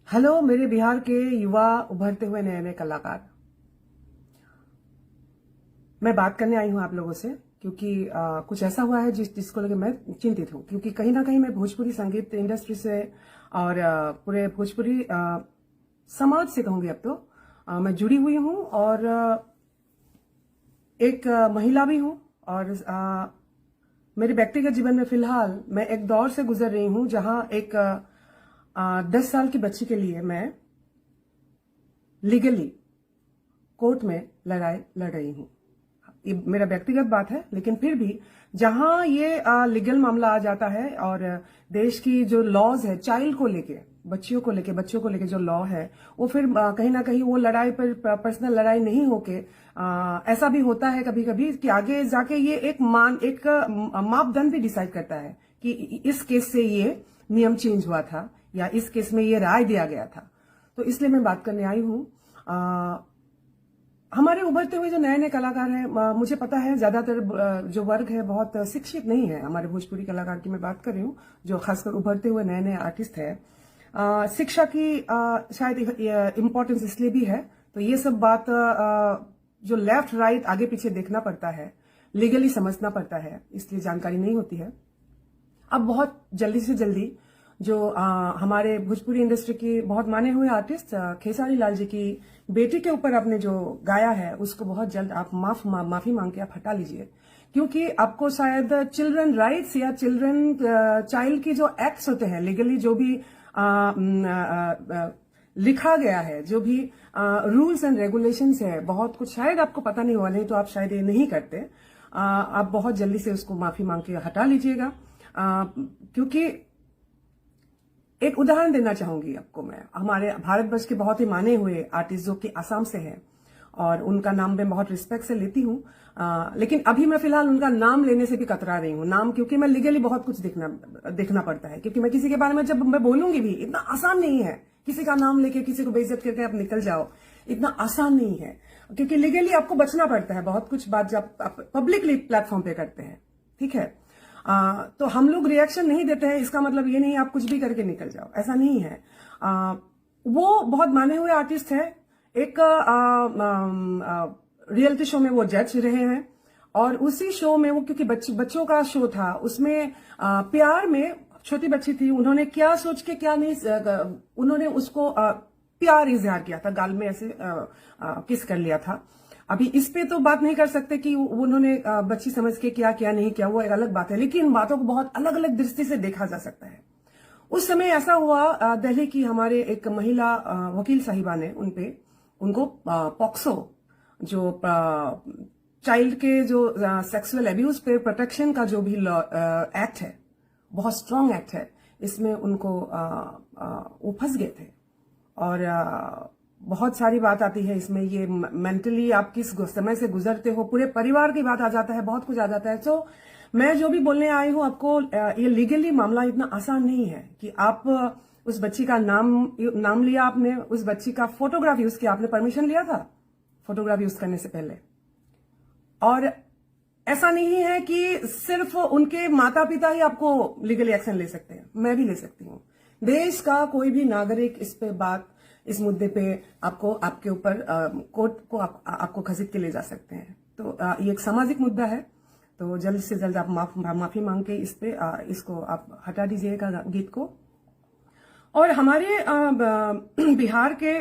Hello मेरे बिहार के युवा उभरते हुए नए नए कलाकार। मैं बात करने आई हूं आप लोगों से क्योंकि कुछ ऐसा हुआ है जिसको लेकर मैं चिंतित हूं, क्योंकि कहीं ना कहीं मैं भोजपुरी संगीत इंडस्ट्री से और पूरे भोजपुरी समाज से कहूंगी अब तो मैं जुड़ी हुई हूं और एक महिला भी हूं। और मेरे व्यक्तिगत जीवन में फिलहाल मैं एक दौर से गुजर रही हूं जहां एक 10 साल की बच्ची के लिए मैं लीगली कोर्ट में लड़ाई लड़ रही हूं। ये मेरा व्यक्तिगत बात है, लेकिन फिर भी जहां ये लीगल मामला आ जाता है और देश की जो लॉज है चाइल्ड को लेके, बच्चियों को लेके जो लॉ है वो फिर कहीं ना कहीं वो लड़ाई पर पर्सनल लड़ाई नहीं होके ऐसा भी होता है कभी कभी कि आगे जाके ये एक मापदंड भी डिसाइड करता है कि इस केस से ये नियम चेंज हुआ था या इस केस में ये राय दिया गया था। तो इसलिए मैं बात करने आई हूं। हमारे उभरते हुए जो नए नए कलाकार हैं, मुझे पता है ज्यादातर जो वर्ग है बहुत शिक्षित नहीं है। हमारे भोजपुरी कलाकार की मैं बात कर रही हूँ, जो खासकर उभरते हुए नए नए आर्टिस्ट है। शिक्षा की शायद इम्पोर्टेंस इसलिए भी है, तो ये सब बात जो लेफ्ट राइट आगे पीछे देखना पड़ता है, लीगली समझना पड़ता है, इसलिए जानकारी नहीं होती है। अब बहुत जल्दी से जल्दी जो हमारे भोजपुरी इंडस्ट्री की बहुत माने हुए आर्टिस्ट खेसारी लाल जी की बेटी के ऊपर आपने जो गाया है उसको बहुत जल्द आप माफी मांग के आप हटा लीजिए, क्योंकि आपको शायद चिल्ड्रन राइट्स या चाइल्ड की जो एक्ट्स होते हैं लीगली, जो भी लिखा गया है, जो भी रूल्स एंड रेगुलेशंस है, बहुत कुछ शायद आपको पता नहीं हुआ, नहीं तो आप शायद ये नहीं करते। आप बहुत जल्दी से उसको माफी मांग के हटा लीजिएगा, क्योंकि एक उदाहरण देना चाहूंगी आपको मैं। हमारे भारतवर्ष के बहुत ही माने हुए आर्टिस्ट जो कि असम से हैं और उनका नाम मैं बहुत रिस्पेक्ट से लेती हूँ, लेकिन अभी मैं फिलहाल उनका नाम लेने से भी कतरा रही हूँ। नाम क्योंकि मैं लीगली बहुत कुछ देखना पड़ता है, क्योंकि मैं किसी के बारे में जब मैं बोलूंगी भी, इतना आसान नहीं है किसी का नाम लेके किसी को बेइज्जत करके आप निकल जाओ, इतना आसान नहीं है, क्योंकि लीगली आपको बचना पड़ता है बहुत कुछ बात जब आप पब्लिकली प्लेटफॉर्म पे करते हैं। ठीक है, तो हम लोग रिएक्शन नहीं देते हैं, इसका मतलब ये नहीं आप कुछ भी करके निकल जाओ, ऐसा नहीं है। वो बहुत माने हुए आर्टिस्ट है, एक रियलिटी शो में वो जज रहे हैं और उसी शो में वो, क्योंकि बच्चों का शो था, उसमें प्यार में छोटी बच्ची थी, उन्होंने क्या सोच के क्या नहीं, उन्होंने उसको प्यार इजहार किया था, गाल में ऐसे किस कर लिया था। अभी इस पे तो बात नहीं कर सकते कि उन्होंने बच्ची समझ के क्या नहीं किया, वो एक अलग बात है, लेकिन बातों को बहुत अलग अलग दृष्टि से देखा जा सकता है। उस समय ऐसा हुआ, दिल्ली की हमारे एक महिला वकील साहिबा ने उनको पॉक्सो, जो चाइल्ड के जो सेक्सुअल एब्यूज पे प्रोटेक्शन का जो भी एक्ट है, बहुत स्ट्रांग एक्ट है, इसमें उनको वो फंस गए थे। और बहुत सारी बात आती है इसमें, ये मेंटली आप किस समय से गुजरते हो, पूरे परिवार की बात आ जाता है, बहुत कुछ आ जाता है। तो मैं जो भी बोलने आई हूं आपको, ये लीगली मामला इतना आसान नहीं है कि आप उस बच्ची का नाम लिया आपने, उस बच्ची का फोटोग्राफ यूज किया, आपने परमिशन लिया था फोटोग्राफ यूज करने से पहले। और ऐसा नहीं है कि सिर्फ उनके माता पिता ही आपको लीगली एक्शन ले सकते हैं, मैं भी ले सकती हूँ। देश का कोई भी नागरिक इस मुद्दे पे आपको, आपके ऊपर कोर्ट को आपको घसीट के ले जा सकते हैं। तो ये एक सामाजिक मुद्दा है, तो जल्द से जल्द आप माफी मांग के इसको आप हटा दीजिएगा गीत को। और हमारे बिहार के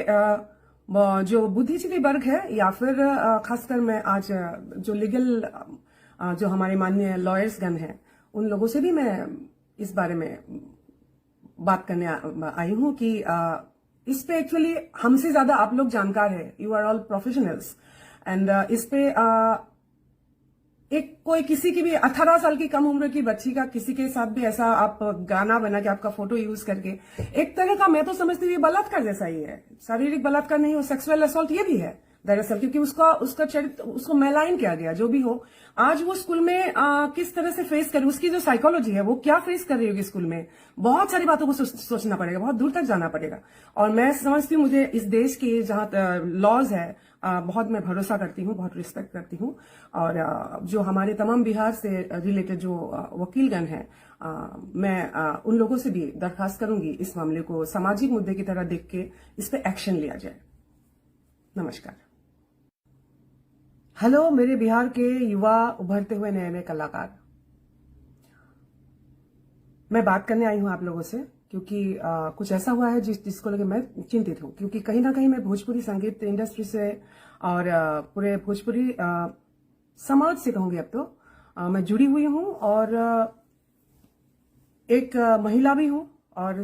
जो बुद्धिजीवी वर्ग है, या फिर खासकर मैं आज जो लीगल जो हमारे माननीय लॉयर्स गण हैं, उन लोगों से भी मैं इस बारे में बात करने आई हूं कि इस पे एक्चुअली हमसे ज्यादा आप लोग जानकार है, you are all professionals, and इस पे एक कोई किसी की भी 18 साल की कम उम्र की बच्ची का किसी के साथ भी ऐसा आप गाना बना के आपका फोटो यूज करके, एक तरह का मैं तो समझती हूँ बलात्कार जैसा ही है। शारीरिक बलात्कार नहीं हो, सेक्सुअल असॉल्ट ये भी है दरअसल, क्योंकि उसका चरित्र, उसको मैलाइन किया गया। जो भी हो, आज वो स्कूल में किस तरह से फेस करे, उसकी जो साइकोलॉजी है वो क्या फेस कर रही होगी स्कूल में, बहुत सारी बातों को सोचना पड़ेगा, बहुत दूर तक जाना पड़ेगा। और मैं समझती हूँ, मुझे इस देश की जहाँ लॉज है बहुत मैं भरोसा करती हूँ, बहुत रिस्पेक्ट करती हूँ। और जो हमारे तमाम बिहार से रिलेटेड जो वकीलगण हैं, मैं उन लोगों से भी दरखास्त करूंगी इस मामले को सामाजिक मुद्दे की तरह देख के इस पे एक्शन लिया जाए। नमस्कार। हेलो मेरे बिहार के युवा उभरते हुए नए नए कलाकार, मैं बात करने आई हूं आप लोगों से क्योंकि कुछ ऐसा हुआ है जिसको लेकर मैं चिंतित हूं, क्योंकि कहीं ना कहीं मैं भोजपुरी संगीत इंडस्ट्री से और पूरे भोजपुरी समाज से कहूंगी अब तो मैं जुड़ी हुई हूं और एक महिला भी हूं और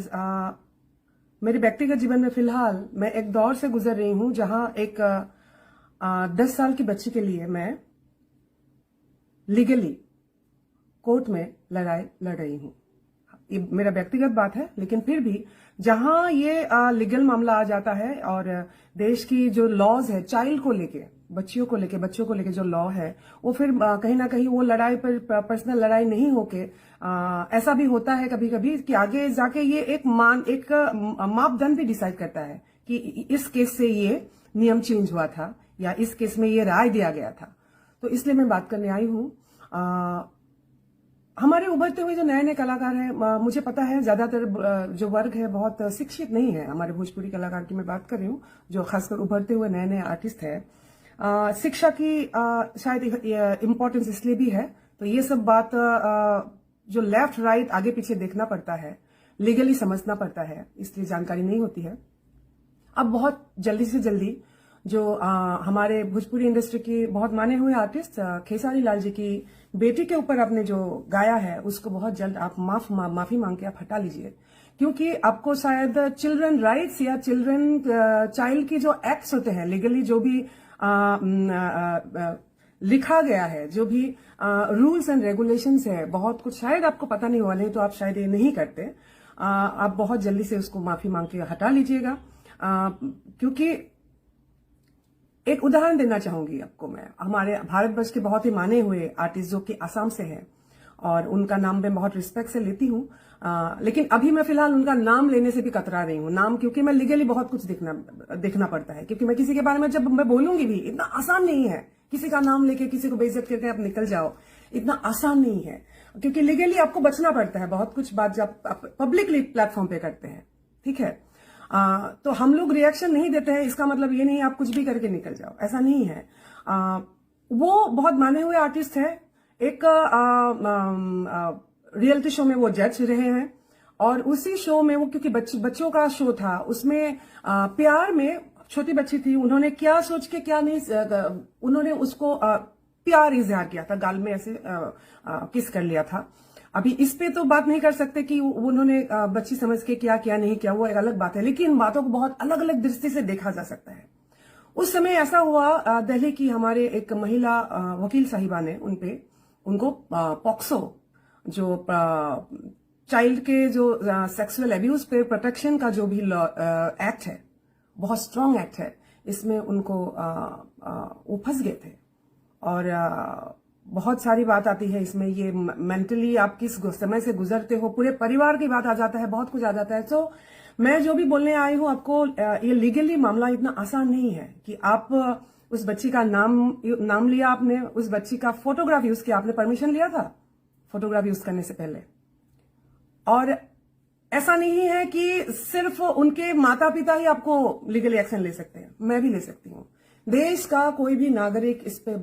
मेरे व्यक्तिगत जीवन में फिलहाल मैं एक दौर से गुजर रही हूं जहां एक 10 साल की बच्ची के लिए मैं लीगली कोर्ट में लड़ाई लड़ रही हूं। ये मेरा व्यक्तिगत बात है, लेकिन फिर भी जहां ये लीगल मामला आ जाता है और देश की जो लॉज है चाइल्ड को लेके, बच्चियों को लेके जो लॉ है वो फिर कहीं ना कहीं वो लड़ाई पर पर्सनल लड़ाई नहीं होके ऐसा भी होता है कभी कभी कि आगे जाके ये एक मापदंड भी डिसाइड करता है कि इस केस से ये नियम चेंज हुआ था या इस केस में ये राय दिया गया था। तो इसलिए मैं बात करने आई हूं। हमारे उभरते हुए जो नए नए कलाकार हैं, मुझे पता है ज्यादातर जो वर्ग है बहुत शिक्षित नहीं है। हमारे भोजपुरी कलाकार की मैं बात कर रही हूँ जो खासकर उभरते हुए नए नए आर्टिस्ट है। शिक्षा की शायद इम्पोर्टेंस इसलिए भी है, तो ये सब बात जो लेफ्ट राइट आगे पीछे देखना पड़ता है, लीगली समझना पड़ता है, इसलिए जानकारी नहीं होती है। अब बहुत जल्दी से जल्दी जो हमारे भोजपुरी इंडस्ट्री की बहुत माने हुए आर्टिस्ट खेसारी लाल जी की बेटी के ऊपर आपने जो गाया है उसको बहुत जल्द आप माफी मांग के आप हटा लीजिए, क्योंकि आपको शायद चिल्ड्रन राइट्स या चाइल्ड की जो एक्ट्स होते हैं लीगली जो भी लिखा गया है, जो भी रूल्स एंड रेगुलेशंस है, बहुत कुछ शायद आपको पता नहीं हुआ, नहीं तो आप शायद ये नहीं करते। आप बहुत जल्दी से उसको माफी मांग के हटा लीजिएगा, क्योंकि एक उदाहरण देना चाहूंगी आपको मैं। हमारे भारतवर्ष के बहुत ही माने हुए आर्टिस्ट जो कि असम से हैं और उनका नाम मैं बहुत रिस्पेक्ट से लेती हूँ, लेकिन अभी मैं फिलहाल उनका नाम लेने से भी कतरा रही हूँ। नाम क्योंकि मैं लीगली बहुत कुछ देखना पड़ता है, क्योंकि मैं किसी के बारे में जब मैं बोलूंगी भी इतना आसान नहीं है। किसी का नाम लेके किसी को बेइज्जत करके आप निकल जाओ, इतना आसान नहीं है, क्योंकि लीगली आपको बचना पड़ता है बहुत कुछ बात जब आप पब्लिकली प्लेटफॉर्म पे करते हैं। ठीक है, तो हम लोग रिएक्शन नहीं देते हैं, इसका मतलब ये नहीं आप कुछ भी करके निकल जाओ, ऐसा नहीं है। वो बहुत माने हुए आर्टिस्ट है, एक रियलिटी शो में वो जज रहे हैं और उसी शो में वो, क्योंकि बच्चों का शो था, उसमें प्यार में छोटी बच्ची थी, उन्होंने क्या सोच के क्या नहीं, उन्होंने उसको प्यार इजहार किया था, गाल में ऐसे किस कर लिया था। अभी इस पे तो बात नहीं कर सकते कि उन्होंने बच्ची समझ के क्या नहीं किया, वो एक अलग बात है, लेकिन बातों को बहुत अलग अलग दृष्टि से देखा जा सकता है। उस समय ऐसा हुआ, दिल्ली की हमारे एक महिला वकील साहिबा ने उनको पॉक्सो जो चाइल्ड के जो सेक्सुअल एब्यूज पे प्रोटेक्शन का जो भी एक्ट है, बहुत स्ट्रांग एक्ट है, इसमें उनको वो फंस गए थे। और बहुत सारी बात आती है इसमें, ये मेंटली आप किस समय से गुजरते हो, पूरे परिवार की बात आ जाता है, बहुत कुछ आ जाता है। तो मैं जो भी बोलने आई हूं आपको, ये लीगली मामला इतना आसान नहीं है कि आप उस बच्ची का नाम लिया आपने, उस बच्ची का फोटोग्राफ यूज किया, आपने परमिशन लिया था फोटोग्राफ यूज करने से पहले। और ऐसा नहीं है कि सिर्फ उनके माता पिता ही आपको लीगली एक्शन ले सकते हैं, मैं भी ले सकती हूँ। देश का कोई भी नागरिक इस पे